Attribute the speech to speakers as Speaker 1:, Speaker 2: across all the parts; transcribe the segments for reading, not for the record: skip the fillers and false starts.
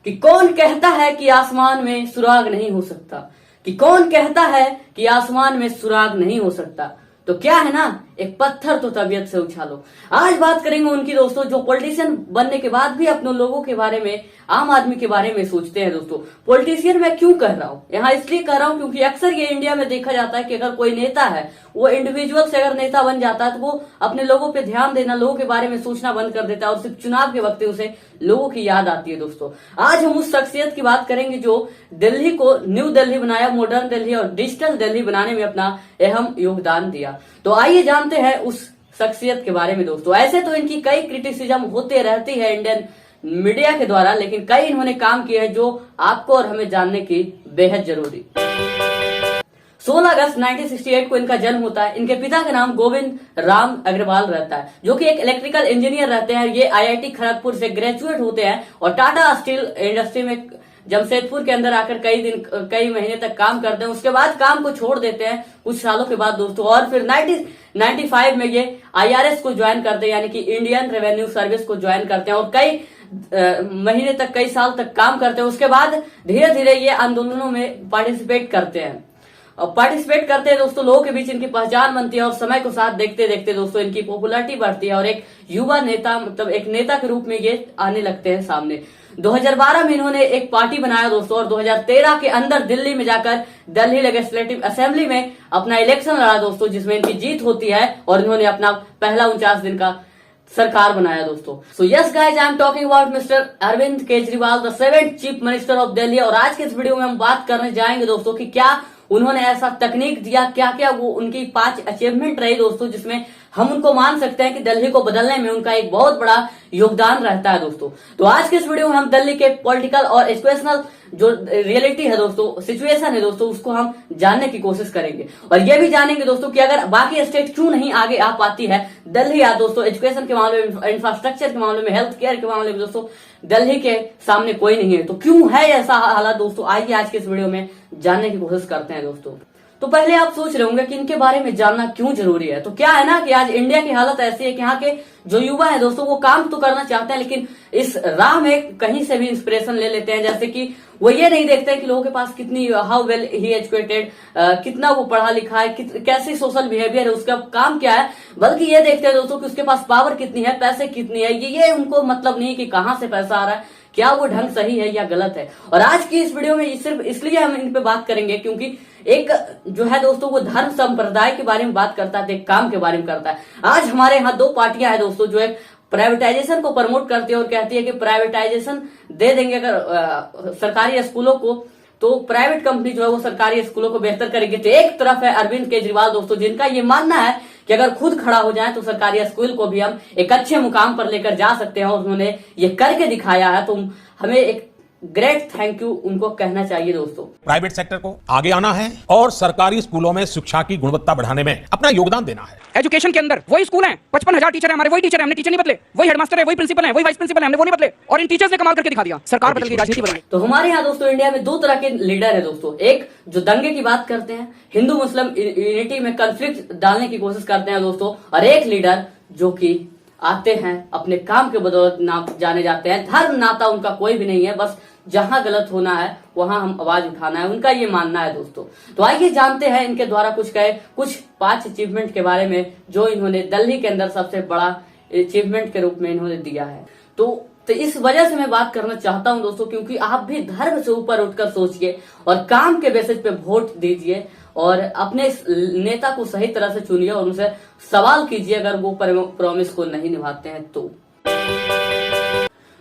Speaker 1: कि कौन कहता है कि आसमान में सुराग नहीं हो सकता, कि कौन कहता है कि आसमान में सुराग नहीं हो सकता। तो क्या है ना, एक पत्थर तो तबीयत से उछालो। आज बात करेंगे उनकी दोस्तों जो पॉलिटिशियन बनने के बाद भी अपने लोगों के बारे में, आम आदमी के बारे में सोचते हैं। दोस्तों पॉलिटिशियन मैं क्यों कह रहा हूं, यहाँ इसलिए कह रहा हूं क्योंकि अक्सर ये इंडिया में देखा जाता है कि अगर कोई नेता है, वो इंडिविजुअल से अगर नेता बन जाता है तो वो अपने लोगों पे ध्यान देना, लोगों के बारे में सोचना बंद कर देता है और सिर्फ चुनाव के वक्त उसे लोगों की याद आती है। दोस्तों आज हम उस शख्सियत की बात करेंगे जो दिल्ली को न्यू दिल्ली बनाया, मॉडर्न दिल्ली और डिजिटल दिल्ली बनाने में अपना अहम योगदान दिया। तो आइए जानते हैं उस शख्सियत के बारे में। दोस्तों ऐसे तो इनकी कई क्रिटिसिज्म होते रहती है इंडियन मीडिया के द्वारा, लेकिन कई इन्होंने काम किए हैं जो आपको और हमें जानने की बेहद जरूरी। 16 अगस्त 1968 को इनका जन्म होता है। इनके पिता का नाम गोविंद राम अग्रवाल रहता है, जो कि एक इलेक्ट्रिकल इंजीनियर रहते हैं। ये आईआईटी खड़गपुर से ग्रेजुएट होते हैं और टाटा स्टील इंडस्ट्री में जमशेदपुर के अंदर आकर कई महीने तक काम करते हैं। उसके बाद काम को छोड़ देते हैं कुछ सालों के बाद दोस्तों, और फिर 1995 में ये आईआरएस को ज्वाइन करते हैं, यानी कि इंडियन रेवेन्यू सर्विस को ज्वाइन करते हैं और कई महीने तक, कई साल तक काम करते हैं। उसके बाद धीरे धीरे ये आंदोलनों में पार्टिसिपेट करते हैं दोस्तों। लोगों के बीच इनकी पहचान बनती है और समय को साथ देखते देखते दोस्तों इनकी पॉपुलैरिटी बढ़ती है और एक युवा नेता, मतलब एक नेता के रूप में ये आने लगते हैं सामने। 2012 में इन्होंने एक पार्टी बनाया दोस्तों और 2013 के अंदर दिल्ली में जाकर दिल्ली लेजिस्लेटिव असेंबली में अपना इलेक्शन लड़ा दोस्तों, जिसमें इनकी जीत होती है और इन्होंने अपना पहला 49 दिन का सरकार बनाया दोस्तों। So yes guys, I am talking about mister Arvind Kejriwal, the 7th chief minister of Delhi. और आज के इस वीडियो में हम बात करने जाएंगे दोस्तों कि क्या उन्होंने ऐसा तकनीक दिया, क्या क्या वो उनकी 5 अचीवमेंट रही दोस्तों, जिसमें हम उनको मान सकते हैं कि दिल्ली को बदलने में उनका एक बहुत बड़ा योगदान रहता है दोस्तों। तो आज के इस वीडियो में हम दिल्ली के पॉलिटिकल और एजुकेशनल जो रियलिटी है दोस्तों, सिचुएशन है दोस्तों, उसको हम जानने की कोशिश करेंगे और ये भी जानेंगे दोस्तों कि अगर बाकी स्टेट क्यों नहीं आगे आ पाती है, दिल्ली या दोस्तों एजुकेशन के मामले में, इंफ्रास्ट्रक्चर के मामले में, हेल्थ केयर के मामले में दोस्तों दिल्ली के सामने कोई नहीं है, तो क्यों है ऐसा हालात दोस्तों, आइए आज के इस वीडियो में जानने की कोशिश करते हैं दोस्तों। तो पहले आप सोच रहे होंगे कि इनके बारे में जानना क्यों जरूरी है। तो क्या है ना कि आज इंडिया की हालत ऐसी है कि यहाँ के जो युवा है दोस्तों वो काम तो करना चाहते हैं, लेकिन इस राह में कहीं से भी इंस्पिरेशन ले लेते हैं। जैसे कि वो ये नहीं देखते हैं कि लोगों के पास कितनी, हाउ वेल ही एजुकेटेड, कितना वो पढ़ा लिखा है, कैसी सोशल बिहेवियर है, उसका काम क्या है, बल्कि ये देखते हैं दोस्तों कि उसके पास पावर कितनी है, पैसे कितनी है। ये उनको मतलब नहीं कि कहाँ से पैसा आ रहा है, क्या वो ढंग सही है या गलत है। और आज की इस वीडियो में सिर्फ इसलिए हम इन पे बात करेंगे क्योंकि एक जो है दोस्तों वो धर्म संप्रदाय के बारे में बात करता है, एक काम के बारे में करता है। आज हमारे यहाँ 2 पार्टियां हैं दोस्तों जो एक प्राइवेटाइजेशन को प्रमोट करती है और कहती है कि प्राइवेटाइजेशन दे देंगे अगर सरकारी स्कूलों को, तो प्राइवेट कंपनी जो है वो सरकारी स्कूलों को बेहतर करेगी। तो एक तरफ है अरविंद केजरीवाल दोस्तों, जिनका ये मानना है कि अगर खुद खड़ा हो जाए तो सरकारी स्कूल को भी हम एक अच्छे मुकाम पर लेकर जा सकते हैं और उन्होंने ये करके दिखाया है। तो हमें एक ग्रेट थैंक यू उनको कहना चाहिए दोस्तों।
Speaker 2: प्राइवेट सेक्टर को आगे आना है और सरकारी स्कूलों में शिक्षा की गुणवत्ता बढ़ाने में अपना योगदान देना है।
Speaker 3: एजुकेशन के अंदर वही स्कूल हैं, 55,000 टीचर हैं हमारे, वही टीचर हैं, हमने टीचर नहीं बदले, वही हेडमास्टर है, वही प्रिंसिपल है, वही वाइस प्रिंसिपल है, हमने वो नहीं बदले, और इन टीचर्स ने कमाल करके दिखा दिया। सरकार बदल गई, राजनीति बदल गई।
Speaker 1: तो हमारे यहाँ दोस्तों इंडिया में 2 तरह के लीडर है दोस्तों, एक जो दंगे की बात करते हैं, हिंदू मुस्लिम यूनिटी में कंफ्लिक्ट डालने की कोशिश करते हैं दोस्तों, और एक लीडर जो कि आते हैं अपने काम के बदौलत नाम जाने जाते हैं। धर्म नाता उनका कोई भी नहीं है, बस जहां गलत होना है वहां हम आवाज उठाना है, उनका ये मानना है दोस्तों। तो आइए जानते हैं इनके द्वारा कुछ 5 अचीवमेंट के बारे में जो इन्होंने दिल्ली के अंदर सबसे बड़ा अचीवमेंट के रूप में इन्होंने दिया है। तो इस वजह से मैं बात करना चाहता हूं दोस्तों, क्योंकि आप भी धर्म से ऊपर उठकर सोचिए और काम के बेसिस पे वोट दीजिए और अपने नेता को सही तरह से चुनिए और उनसे सवाल कीजिए अगर वो प्रॉमिस को नहीं निभाते हैं तो।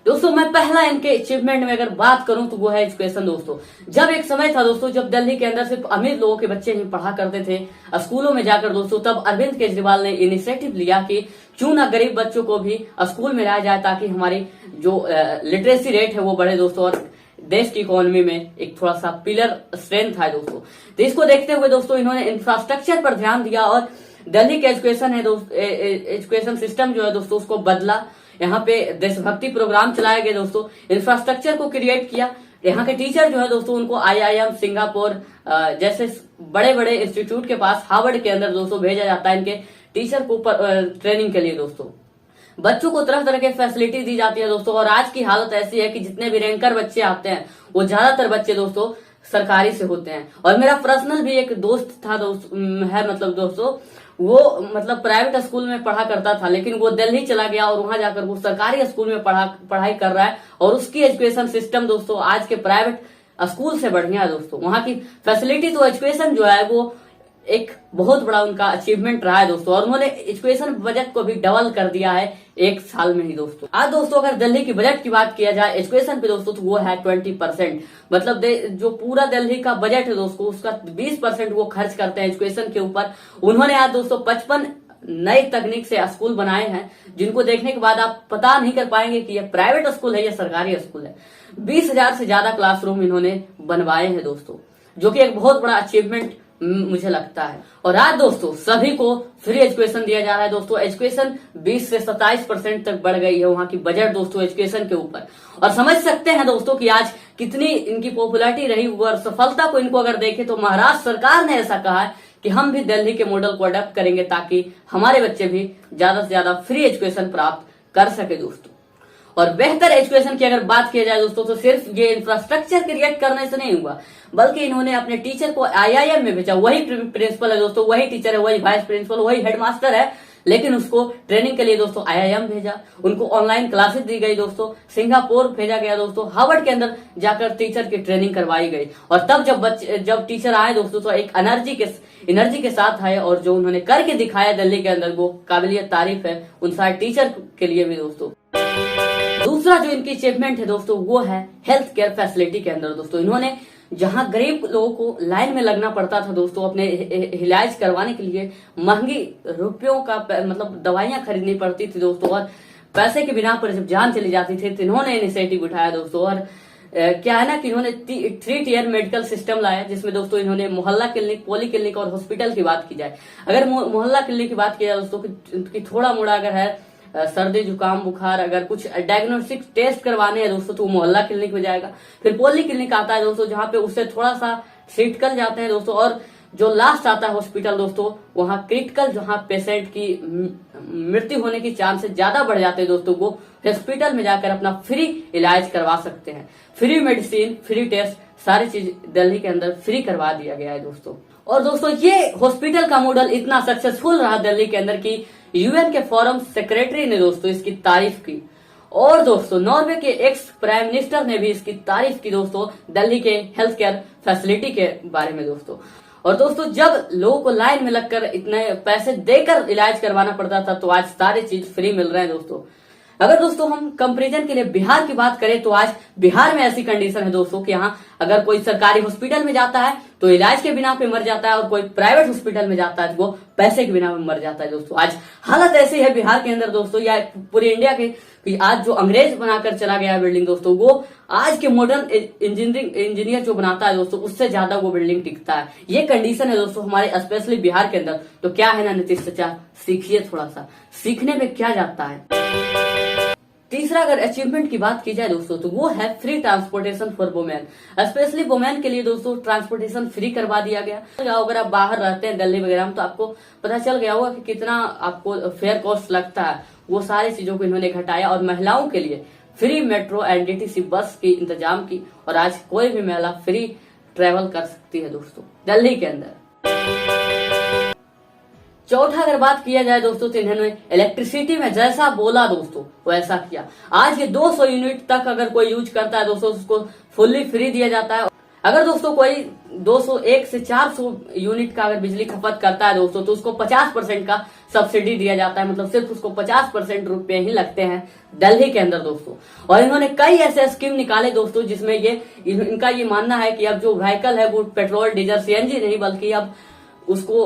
Speaker 1: दोस्तों मैं पहला इनके अचीवमेंट में अगर बात करूं तो वो है एजुकेशन दोस्तों। जब एक समय था दोस्तों जब दिल्ली के अंदर सिर्फ अमीर लोगों के बच्चे ही पढ़ा करते थे स्कूलों में जाकर दोस्तों, तब अरविंद केजरीवाल ने इनिशिएटिव लिया कि क्यों ना गरीब बच्चों को भी स्कूल में लाया जाए ताकि हमारी जो लिटरेसी रेट है वो बढ़े दोस्तों और देश की इकोनॉमी में एक थोड़ा सा पिलर स्ट्रेंथ है दोस्तों। तो इसको देखते हुए दोस्तों इन्होंने इंफ्रास्ट्रक्चर पर ध्यान दिया और दिल्ली के एजुकेशन है दोस्तों, एजुकेशन सिस्टम जो है दोस्तों उसको बदला। यहाँ पे देशभक्ति प्रोग्राम चलाए गए दोस्तों, इंफ्रास्ट्रक्चर को क्रिएट किया। यहाँ के टीचर जो है दोस्तों उनको IIM सिंगापुर जैसे बड़े बड़े इंस्टीट्यूट के पास, हार्वर्ड के अंदर दोस्तों भेजा जाता है इनके टीचर को ट्रेनिंग के लिए दोस्तों। बच्चों को तरह तरह के फैसिलिटी दी जाती है दोस्तों। और आज की हालत ऐसी है कि जितने भी रैंकर बच्चे आते हैं वो ज्यादातर बच्चे दोस्तों सरकारी से होते हैं। और मेरा पर्सनल भी एक दोस्त था दोस्तों वो प्राइवेट स्कूल में पढ़ा करता था, लेकिन वो दिल्ली चला गया और वहां जाकर वो सरकारी स्कूल में पढ़ाई कर रहा है। और उसकी एजुकेशन सिस्टम दोस्तों आज के प्राइवेट स्कूल से बढ़िया है दोस्तों। वहां की फैसिलिटी तो एजुकेशन जो है वो एक बहुत बड़ा उनका अचीवमेंट रहा है दोस्तों। और उन्होंने एजुकेशन बजट को भी डबल कर दिया है 1 साल में ही दोस्तों। आज दोस्तों अगर दिल्ली की बजट की बात किया जाए एजुकेशन पे दोस्तों तो वो है 20%। जो पूरा दिल्ली का बजट है दोस्तों उसका 20% वो खर्च करते हैं एजुकेशन के ऊपर। उन्होंने आज दोस्तों 55 नई तकनीक से स्कूल बनाए हैं, जिनको देखने के बाद आप पता नहीं कर पाएंगे कि ये प्राइवेट स्कूल है या सरकारी स्कूल है। 20,000 से ज्यादा क्लासरूम इन्होंने बनवाए हैं दोस्तों, जो कि एक बहुत बड़ा अचीवमेंट मुझे लगता है। और आज दोस्तों सभी को फ्री एजुकेशन दिया जा रहा है दोस्तों। एजुकेशन 20 से 27% तक बढ़ गई है वहां की बजट दोस्तों एजुकेशन के ऊपर। और समझ सकते हैं दोस्तों कि आज कितनी इनकी पॉपुलैरिटी रही और सफलता को इनको अगर देखें तो महाराष्ट्र सरकार ने ऐसा कहा है कि हम भी दिल्ली के मॉडल को अडॉप्ट करेंगे ताकि हमारे बच्चे भी ज्यादा से ज्यादा फ्री एजुकेशन प्राप्त कर सके दोस्तों। और बेहतर एजुकेशन की अगर बात की जाए दोस्तों तो सिर्फ ये इंफ्रास्ट्रक्चर क्रिएट करने से नहीं हुआ, बल्कि इन्होंने अपने टीचर को IIM में भेजा। वही प्रिंसिपल है दोस्तों, वही टीचर है, वही वाइस प्रिंसिपल, वही हेडमास्टर है, लेकिन उसको ट्रेनिंग के लिए दोस्तों IIM भेजा। उनको ऑनलाइन क्लासेस दी गई दोस्तों। सिंगापुर भेजा गया दोस्तों। हार्वर्ड के अंदर जाकर टीचर की ट्रेनिंग करवाई गई। और तब जब टीचर आए दोस्तों तो एक एनर्जी के साथ आए और जो उन्होंने करके दिखाया दिल्ली के अंदर वो काबिलियत तारीफ है उन सारे टीचर के लिए भी दोस्तों। दूसरा जो इनकी अचीवमेंट है दोस्तों वो है हेल्थ केयर फैसिलिटी के अंदर दोस्तों। इन्होंने जहां गरीब लोगों को लाइन में लगना पड़ता था दोस्तों अपने इलाज करवाने के लिए, महंगी रुपयों का दवाइयां खरीदनी पड़ती थी दोस्तों, और पैसे के बिना पर जब जान चली जाती थी तो इन्होंने इनिशिएटिव उठाया दोस्तों। और क्या है ना कि इन्होंने 3 टियर मेडिकल सिस्टम लाया, जिसमें दोस्तों इन्होंने मोहल्ला क्लिनिक, पॉली क्लिनिक और हॉस्पिटल की बात की जाए। अगर मोहल्ला क्लिनिक की बात की जाए दोस्तों कि थोड़ा मोड़ा अगर है सर्दी जुकाम बुखार, अगर कुछ डायग्नोस्टिक टेस्ट करवाने हैं दोस्तों तो वो मोहल्ला क्लिनिक में जाएगा। फिर पॉली क्लिनिक आता है दोस्तों जहां पे उससे थोड़ा सा क्रिटिकल जाते हैं दोस्तों। और जो लास्ट आता है हॉस्पिटल दोस्तों वहां क्रिटिकल, जहां पेशेंट की मृत्यु होने की चांसेस ज्यादा बढ़ जाते हैं दोस्तों, वो हॉस्पिटल में जाकर अपना फ्री इलाज करवा सकते हैं। फ्री मेडिसिन, फ्री टेस्ट, सारी चीज दिल्ली के अंदर फ्री करवा दिया गया है दोस्तों। और दोस्तों ये हॉस्पिटल का मॉडल इतना सक्सेसफुल रहा दिल्ली के अंदर की UN के फॉरम सेक्रेटरी ने दोस्तों इसकी तारीफ की। और दोस्तों नॉर्वे के एक्स प्राइम मिनिस्टर ने भी इसकी तारीफ की दोस्तों दिल्ली के हेल्थ केयर फैसिलिटी के बारे में दोस्तों। और दोस्तों जब लोगों को लाइन में लगकर इतने पैसे देकर इलाज करवाना पड़ता था तो आज सारी चीज फ्री मिल रहे हैं दोस्तों। अगर दोस्तों हम कंपैरिजन के लिए बिहार की बात करें तो आज बिहार में ऐसी कंडीशन है दोस्तों कि यहाँ अगर कोई सरकारी हॉस्पिटल में जाता है तो इलाज के बिना पे मर जाता है, और कोई प्राइवेट हॉस्पिटल में जाता है तो वो पैसे के बिना पे मर जाता है दोस्तों। आज हालत ऐसी है बिहार के अंदर दोस्तों या पूरे इंडिया के कि आज जो अंग्रेज बनाकर चला गया है बिल्डिंग दोस्तों, वो आज के मॉडर्न इंजीनियर जो बनाता है दोस्तों उससे ज्यादा वो बिल्डिंग टिकता है। ये कंडीशन है दोस्तों हमारे स्पेशली बिहार के अंदर। तो क्या है ना नीतीश चाचा, सीखिए थोड़ा सा, सीखने में क्या जाता है। तीसरा अगर अचीवमेंट की बात की जाए दोस्तों तो वो है free transportation for women. Specially women के लिए दोस्तों ट्रांसपोर्टेशन फ्री करवा दिया गया। अगर आप बाहर रहते हैं दिल्ली वगैरह में तो आपको पता चल गया होगा कि कितना आपको फेयर कॉस्ट लगता है। वो सारी चीजों को इन्होंने घटाया और महिलाओं के लिए फ्री मेट्रो एंड DTC बस की इंतजाम की, और आज कोई भी महिला फ्री ट्रेवल कर सकती है दोस्तों दिल्ली के अंदर। चौथा अगर बात किया जाए दोस्तों तो इन्होंने इलेक्ट्रिसिटी में जैसा बोला दोस्तों वैसा किया। आज ये 200 यूनिट तक अगर कोई यूज करता है दोस्तों उसको फुल्ली फ्री दिया जाता है। अगर दोस्तों कोई 201 से 400 यूनिट का अगर बिजली खपत करता है दोस्तों तो उसको 50% का सब्सिडी दिया जाता है, सिर्फ उसको 50% रुपए ही लगते हैं दिल्ली के अंदर दोस्तों। और इन्होंने कई ऐसे स्कीम निकाले दोस्तों जिसमें इनका ये मानना है कि अब जो व्हीकल है वो पेट्रोल डीजल CNG नहीं बल्कि अब उसको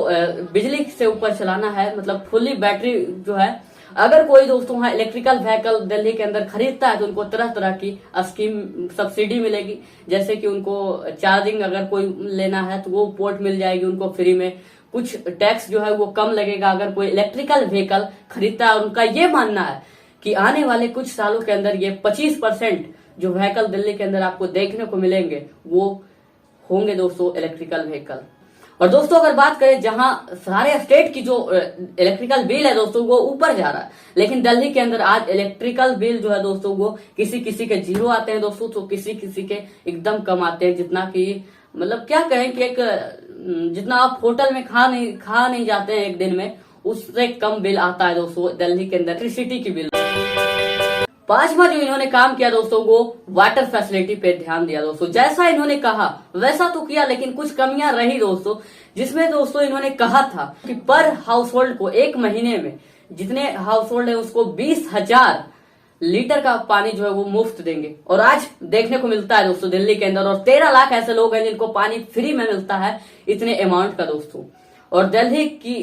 Speaker 1: बिजली से ऊपर चलाना है, फुल्ली बैटरी जो है। अगर कोई दोस्तों वहां इलेक्ट्रिकल व्हीकल दिल्ली के अंदर खरीदता है तो उनको तरह तरह की स्कीम सब्सिडी मिलेगी, जैसे कि उनको चार्जिंग अगर कोई लेना है तो वो पोर्ट मिल जाएगी उनको फ्री में। कुछ टैक्स जो है वो कम लगेगा अगर कोई इलेक्ट्रिकल व्हीकल खरीदता है। और उनका ये मानना है कि आने वाले कुछ सालों के अंदर ये 25% जो व्हीकल दिल्ली के अंदर आपको देखने को मिलेंगे वो होंगे दोस्तों इलेक्ट्रिकल व्हीकल। और दोस्तों अगर बात करें जहां सारे स्टेट की जो इलेक्ट्रिकल बिल है दोस्तों वो ऊपर जा रहा है, लेकिन दिल्ली के अंदर आज इलेक्ट्रिकल बिल जो है दोस्तों वो किसी किसी के जीरो आते हैं दोस्तों, तो किसी किसी के एकदम कम आते हैं, जितना कि मतलब क्या कहें कि एक जितना आप होटल में खा नहीं जाते हैं एक दिन में, उससे कम बिल आता है दोस्तों दिल्ली के अंदर इलेक्ट्रिसिटी की बिल। पांचवा जो इन्होंने काम किया दोस्तों वो वाटर फैसिलिटी पे ध्यान दिया दोस्तों। जैसा इन्होंने कहा वैसा तो किया, लेकिन कुछ कमियां रही दोस्तों, जिसमें दोस्तों इन्होंने कहा था कि पर हाउस होल्ड को एक महीने में जितने हाउस होल्ड है उसको 20,000 लीटर का पानी जो है वो मुफ्त देंगे। और आज देखने को मिलता है दोस्तों दिल्ली के अंदर, और 13 लाख ऐसे लोग हैं जिनको पानी फ्री में मिलता है इतने अमाउंट का दोस्तों। और दिल्ली की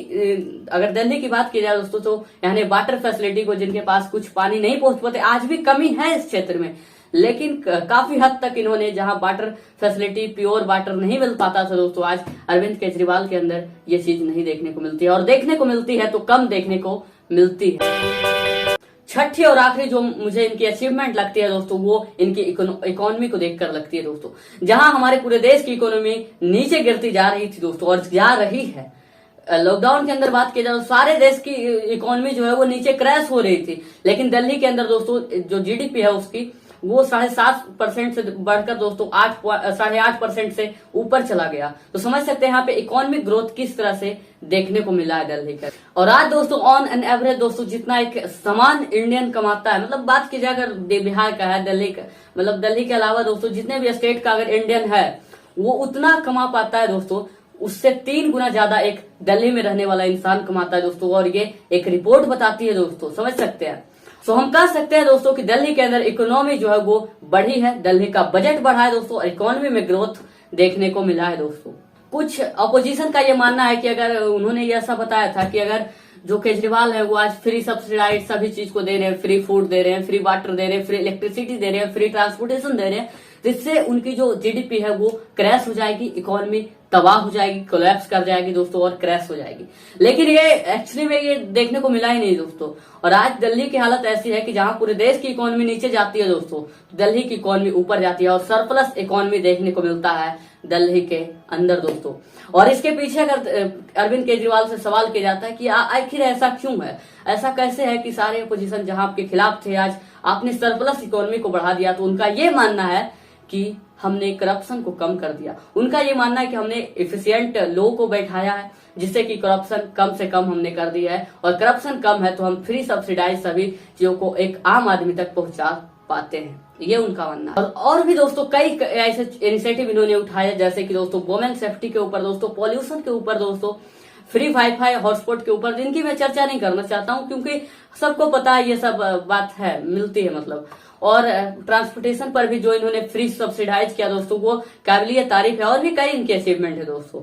Speaker 1: अगर दिल्ली की बात की जाए दोस्तों तो यानी वाटर फैसिलिटी को जिनके पास कुछ पानी नहीं पहुंच पाते, आज भी कमी है इस क्षेत्र में, लेकिन काफी हद तक इन्होंने जहां वाटर फैसिलिटी प्योर वाटर नहीं मिल पाता था दोस्तों, आज अरविंद केजरीवाल के अंदर ये चीज नहीं देखने को मिलती है, और देखने को मिलती है तो कम देखने को मिलती है। छठी और आखिरी जो मुझे इनकी अचीवमेंट लगती है दोस्तों वो इनकी इकोनॉमी को देखकर लगती है दोस्तों। जहां हमारे पूरे देश की इकोनॉमी नीचे गिरती जा रही थी दोस्तों, और जा रही है, लॉकडाउन के अंदर बात की जाए तो सारे देश की इकोनॉमी जो है वो नीचे क्रैश हो रही थी, लेकिन दिल्ली के अंदर दोस्तों जो जीडीपी है उसकी वो 7.5% से बढ़कर दोस्तों 8.5% से ऊपर चला गया। तो समझ सकते हैं यहाँ पे इकोनॉमिक ग्रोथ किस तरह से देखने को मिला है दिल्ली का। और आज दोस्तों ऑन एन एवरेज दोस्तों जितना एक समान इंडियन कमाता है, मतलब बात की जाए अगर बिहार का है, दिल्ली का, मतलब दिल्ली के अलावा दोस्तों जितने भी स्टेट का अगर इंडियन है वो उतना कमा पाता है दोस्तों, उससे 3 गुना ज्यादा एक दिल्ली में रहने वाला इंसान कमाता है दोस्तों। और ये एक रिपोर्ट बताती है दोस्तों, समझ सकते हैं। सो हम कह सकते हैं दोस्तों कि दिल्ली के अंदर इकोनॉमी जो है वो बढ़ी है, दिल्ली का बजट बढ़ा है दोस्तों, इकोनॉमी में ग्रोथ देखने को मिला है दोस्तों। कुछ अपोजिशन का ये मानना है कि अगर उन्होंने ये ऐसा बताया था कि अगर जो केजरीवाल है वो आज फ्री सब्सिडाइज सभी चीज को दे रहे हैं, फ्री फूड दे रहे हैं, फ्री वाटर दे रहे हैं, फ्री इलेक्ट्रिसिटी दे रहे हैं, फ्री ट्रांसपोर्टेशन दे रहे हैं, जिससे उनकी जो जीडीपी है वो क्रैश हो जाएगी, इकोनॉमी तबाह हो जाएगी, कोलैप्स कर जाएगी दोस्तों और क्रैश हो जाएगी। लेकिन ये एक्चुअली में ये देखने को मिला ही नहीं दोस्तों। और आज दिल्ली की हालत ऐसी है कि जहां पूरे देश की इकोनॉमी नीचे जाती है दोस्तों, दिल्ली की इकोनॉमी ऊपर जाती है और सरप्लस इकोनॉमी देखने को मिलता है दिल्ली के अंदर दोस्तों। और इसके पीछे अगर अरविंद केजरीवाल से सवाल किया जाता है कि आखिर ऐसा क्यों है, ऐसा कैसे है कि सारे अपोजिशन जहां आपके खिलाफ थे आज आपने सरप्लस इकोनॉमी को बढ़ा दिया, तो उनका ये मानना है कि हमने करप्शन को कम कर दिया। उनका ये मानना है कि हमने एफिशिएंट लोगों को बैठाया है जिससे कि करप्शन कम से कम हमने कर दिया है, और करप्शन कम है तो हम फ्री सब्सिडाइज सभी चीजों को एक आम आदमी तक पहुंचा पाते हैं, ये उनका मानना है। और भी दोस्तों कई ऐसे इनिशिएटिव इन्होंने उठाए, जैसे कि दोस्तों वुमेन सेफ्टी के ऊपर दोस्तों, पॉल्यूशन के ऊपर दोस्तों, फ्री वाईफाई हॉटस्पॉट के ऊपर, जिनकी मैं चर्चा नहीं करना चाहता हूं क्योंकि सबको पता है ये सब बात है, मिलती है मतलब। और ट्रांसपोर्टेशन पर भी जो इन्होंने फ्री सब्सिडाइज किया दोस्तों वो काबिलियत तारीफ है, और भी कई इनके अचीवमेंट है दोस्तों।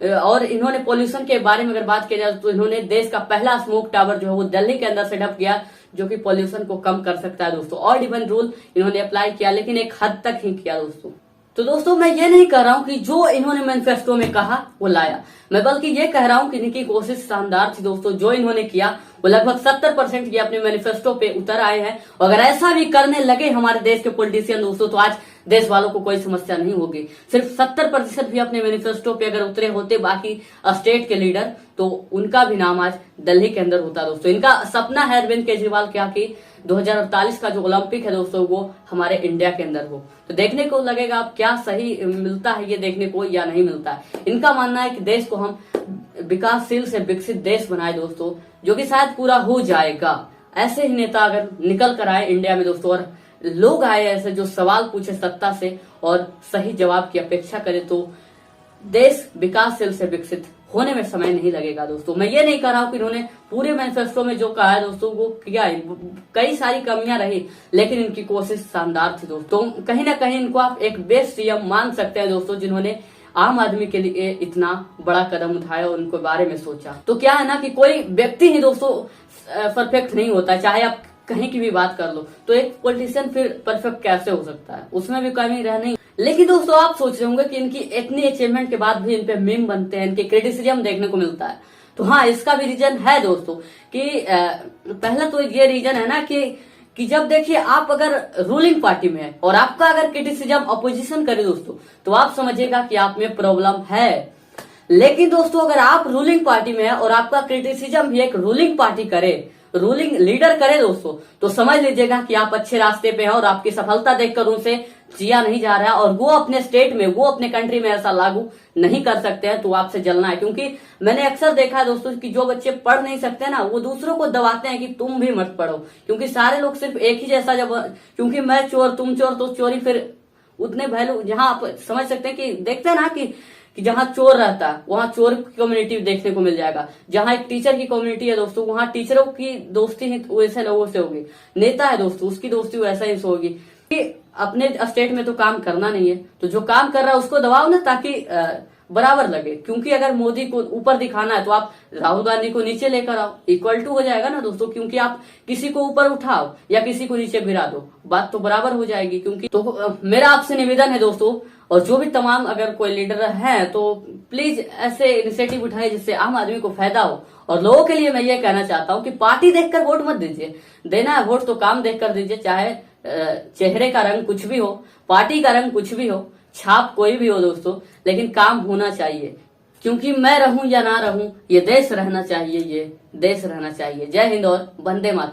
Speaker 1: और इन्होंने पॉल्यूशन के बारे में अगर बात की जाए तो इन्होंने देश का पहला स्मोक टावर जो है वो दिल्ली के अंदर सेटअप किया, जो कि पॉल्यूशन को कम कर सकता है दोस्तों। ऑड इवन रूल इन्होंने अप्लाई किया, लेकिन एक हद तक ही किया दोस्तों। तो दोस्तों मैं ये नहीं कह रहा हूं कि जो इन्होंने मैनिफेस्टो में कहा वो लाया, मैं बल्कि ये कह रहा हूं कि इनकी कोशिश शानदार थी दोस्तों। जो इन्होंने किया वो लगभग 70% ये अपने मैनिफेस्टो पे उतर आए हैं। और अगर ऐसा भी करने लगे हमारे देश के पॉलिटिशियन दोस्तों तो आज देश वालों को कोई समस्या नहीं होगी। सिर्फ 70% भी अपने मैनिफेस्टो पे अगर उतरे होते बाकी स्टेट के लीडर, तो उनका भी नाम आज दिल्ली के अंदर होता दोस्तों। इनका सपना है अरविंद केजरीवाल क्या कि 2048 का जो ओलंपिक है दोस्तों वो हमारे इंडिया के अंदर हो। तो देखने को लगेगा अब क्या सही मिलता है ये देखने को या नहीं मिलता है। इनका मानना है कि देश को हम विकासशील से विकसित देश बनाए दोस्तों, जो कि शायद पूरा हो जाएगा। ऐसे ही नेता अगर निकल कर आए इंडिया में दोस्तों, और लोग आए ऐसे जो सवाल पूछे सत्ता से और सही जवाब की अपेक्षा करे, तो देश विकासशील से विकसित होने में समय नहीं लगेगा दोस्तों। मैं ये नहीं कह रहा हूं कि इन्होंने पूरे मैनिफेस्टो में जो कहा है दोस्तों वो किया है, कई सारी कमियां रही, लेकिन इनकी कोशिश शानदार थी दोस्तों। कहीं ना कहीं इनको आप एक बेस्ट सीएम मान सकते हैं दोस्तों, जिन्होंने आम आदमी के लिए इतना बड़ा कदम उठाया और उनके बारे में सोचा। तो क्या है ना कि कोई व्यक्ति ही दोस्तों परफेक्ट नहीं होता, चाहे आप कहीं की भी बात कर लो, तो एक पॉलिटिशियन फिर परफेक्ट कैसे हो सकता है, उसमें भी कमी रहनी। लेकिन दोस्तों आप सोच रहे होंगे कि इनकी इतनी अचीवमेंट के बाद भी इन पे मीम बनते हैं, इनके क्रिटिसिज्म देखने को मिलता है। तो हाँ, इसका भी रीजन है दोस्तों कि पहला तो ये रीजन है ना कि जब देखिए आप अगर रूलिंग पार्टी में है और आपका अगर क्रिटिसिज्म अपोजिशन करे दोस्तों, तो आप समझिएगा कि आप में प्रॉब्लम है। लेकिन दोस्तों अगर आप रूलिंग पार्टी में है और आपका क्रिटिसिज्म भी एक रूलिंग पार्टी करे, रूलिंग लीडर करे दोस्तों, तो समझ लीजिएगा कि आप अच्छे रास्ते पे हैं और आपकी सफलता देखकर उनसे जिया नहीं जा रहा है और वो अपने स्टेट में, वो अपने कंट्री में ऐसा लागू नहीं कर सकते हैं, तो आपसे जलना है। क्योंकि मैंने अक्सर देखा है दोस्तों कि जो बच्चे पढ़ नहीं सकते ना, वो दूसरों को दबाते हैं कि तुम भी मत पढ़ो, क्योंकि सारे लोग सिर्फ एक ही जैसा, जब क्योंकि मैं चोर तुम चोर, तो चोरी फिर उतने वैल्यू, जहां आप समझ सकते हैं कि देखते हैं ना कि जहां चोर रहता है वहां चोर की कम्युनिटी देखने को मिल जाएगा, जहां एक टीचर की कम्युनिटी है दोस्तों वहां टीचरों की दोस्ती ही वैसे लोगों से होगी, नेता है दोस्तों उसकी दोस्ती वैसा ही होगी। कि अपने स्टेट में तो काम करना नहीं है, तो जो काम कर रहा है उसको दबाओ ना, ताकि बराबर लगे। क्योंकि अगर मोदी को ऊपर दिखाना है तो आप राहुल गांधी को नीचे लेकर आओ, इक्वल टू हो जाएगा ना दोस्तों। क्योंकि आप किसी को ऊपर उठाओ या किसी को नीचे गिरा दो, बात तो बराबर हो जाएगी। क्योंकि तो मेरा आपसे निवेदन है दोस्तों, और जो भी तमाम अगर कोई लीडर है तो प्लीज ऐसे इनिशिएटिव उठाए जिससे आम आदमी को फायदा हो। और लोगों के लिए मैं ये कहना चाहता हूँ कि पार्टी देखकर वोट मत दीजिए, देना है वोट तो काम देखकर दीजिए, चाहे चेहरे का रंग कुछ भी हो, पार्टी का रंग कुछ भी हो, छाप कोई भी हो दोस्तों, लेकिन काम होना चाहिए। क्योंकि मैं रहूं या ना रहूं, ये देश रहना चाहिए, ये देश रहना चाहिए। जय हिंद और वंदे मातरम।